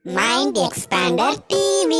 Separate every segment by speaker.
Speaker 1: Mind Expander TV.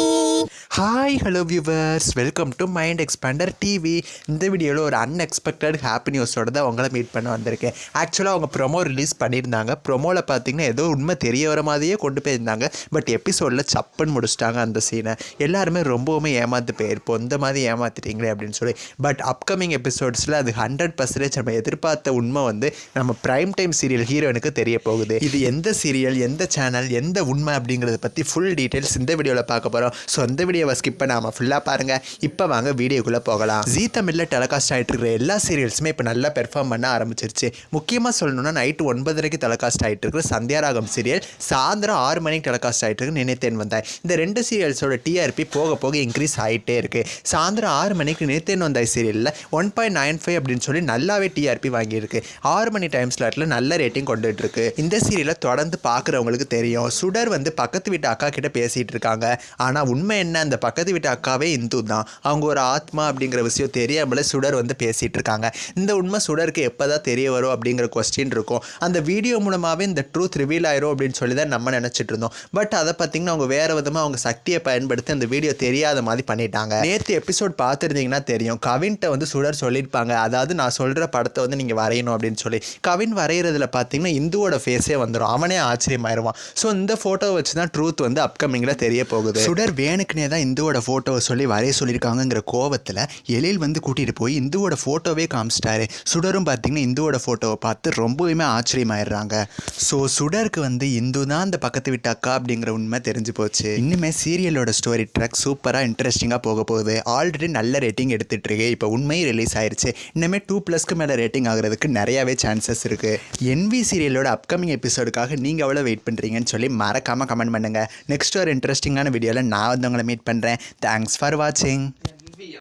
Speaker 2: Hi hello viewers, welcome to mind expander TV. இந்த வீடியோவில் ஒரு unexpected happy நியூஸோட தான் உங்களை மீட் பண்ண வந்திருக்கேன். ஆக்சுவலாக அவங்க ப்ரொமோ ரிலீஸ் பண்ணியிருந்தாங்க. ப்ரொமோவில் பார்த்தீங்கன்னா ஏதோ உண்மை தெரிய வர மாதிரியே கொண்டு போயிருந்தாங்க. பட் எபிசோடில் சப்புன்னு முடிச்சிட்டாங்க அந்த சீனை. எல்லாருமே ரொம்பவுமே ஏமாத்து போயிருப்போம், இந்த மாதிரி ஏமாத்திட்டீங்களே அப்படின்னு சொல்லி. பட் அப்கமிங் எபிசோட்ஸில் அது 100% நம்ம எதிர்பார்த்த உண்மை வந்து நம்ம ப்ரைம் டைம் சீரியல் ஹீரோனுக்கு தெரிய போகுது. இது எந்த சீரியல், எந்த சேனல், எந்த உண்மை அப்படிங்கிறத பற்றி ஃபுல் டீட்டெயில்ஸ் இந்த வீடியோவில் பார்க்க போகிறோம். ஸோ அந்த வீடியோவை ஸ்கிப் பண்ணாமல் ஃபுல்லாக பாருங்கள். இப்போ வாங்க வீடியோக்குள்ளே போகலாம். ஜீ தமிழில் டெலிகாஸ்ட் ஆகிட்டு இருக்கிற எல்லா சீரியல்ஸுமே இப்போ நல்லா பெர்ஃபார்ம் பண்ண ஆரம்பிச்சிருச்சு. முக்கியமாக சொல்லணும்னா நைட்டு 9:30 டெலிகாஸ்ட் ஆகிட்டு இருக்கிற சந்தியாராகம் சீரியல் சாயந்தரம் 6 மணிக்கு டெலிகாஸ்ட் ஆகிட்டு இருக்கு நினைத்தேன் வந்தாய். இந்த ரெண்டு சீரியல்ஸோட டிஆர்பி போக போக இன்க்ரீஸ் ஆகிட்டே இருக்குது. சாயந்தரம் 6 மணிக்கு நினைத்தேன் வந்தாய் சீரியலில் 1.95 அப்படின்னு சொல்லி நல்லாவே டிஆர்பி வாங்கியிருக்கு. 6 மணி டைம் ஸ்லாட்டில் நல்ல ரேட்டிங் கொண்டுட்டு இருக்கு. இந்த சீரியலை தொடர்ந்து பார்க்குறவங்களுக்கு தெரியும், சுடர் வந்து பக்கத்து வீட்டு அக்கா கிட்ட பேசிகிட்டு இருக்காங்க. ஆனால் உண்மை என்ன, அந்த பக்கத்து வீட்டு அக்காவே இந்து தான். அவங்க ஒரு ஆத்மா அப்படிங்கிற விஷயம் தெரியாமலே சுடர் வந்து பேசிகிட்டு இருக்காங்க. இந்த உண்மை சுடருக்கு எப்போ தான் தெரிய வரும் அப்படிங்கிற கொஸ்டின் இருக்கும். அந்த வீடியோ மூலமாகவே இந்த ட்ரூத் ரிவீல் ஆயிரும் அப்படின்னு சொல்லி தான் நம்ம நினச்சிட்டு இருந்தோம். பட் அதை பார்த்திங்கன்னா அவங்க வேறு விதமாக அவங்க சக்தியை பயன்படுத்தி அந்த வீடியோ தெரியாத மாதிரி பண்ணிட்டாங்க. நேற்று எபிசோட் பார்த்துருந்தீங்கன்னா தெரியும், கவின்கிட்ட வந்து சுடர் சொல்லியிருப்பாங்க, அதாவது நான் சொல்கிற படத்தை வந்து நீங்கள் வரையணும் அப்படின்னு சொல்லி. கவின் வரைகிறதுல பார்த்தீங்கன்னா இந்துவோட ஃபேஸே வந்துடும். அவனே ஆச்சரியமாயிருவான். ஸோ இந்த ஃபோட்டோவை வச்சு தான் ட்ரூத் வந்து அப்கமிங்கில் தெரிய போகுது. சுடர் வேணுக்குனே தான் இந்துவோட ஃபோட்டோவை சொல்லி வரைய சொல்லியிருக்காங்கிற கோவத்தில் எழில் வந்து கூட்டிகிட்டு போய் இந்துவோட ஃபோட்டோவே காமிச்சிட்டாரு. சுடரும் பார்த்தீங்கன்னா இந்துவோட ஃபோட்டோவை பார்த்து ரொம்பவுமே ஆச்சரியமாயிடுறாங்க. ஸோ சுடருக்கு வந்து இந்து தான் அந்த பக்கத்து வீட்டு அக்கா அப்படிங்கிற உண்மை தெரிஞ்சு போச்சு. இன்னுமே சீரியலோட ஸ்டோரி ட்ராக் சூப்பராக இன்ட்ரெஸ்டிங்காக போக போகுது. ஆல்ரெடி நல்ல ரேட்டிங் எடுத்துகிட்டு இருக்கு. இப்போ உண்மையும் ரிலீஸ் ஆயிடுச்சு. இன்னுமே 2+ மேலே ரேட்டிங் ஆகிறதுக்கு நிறையாவே சான்சஸ் இருக்குது. என்வி சீரியலோட அப்கமிங் எபிசோடுக்காக நீங்கள் எவ்வளோ வெயிட் பண்ணுறீங்கன்னு சொல்லி மறக்காமல் கமெண்ட் பண்ணுங்கள். நெக்ஸ்ட் ஒரு இன்ட்ரெஸ்டிங்கான வீடியோவில் நான் வந்து உங்களை மீட் பண்ணுறேன். தேங்க்ஸ் ஃபார் வாட்சிங்.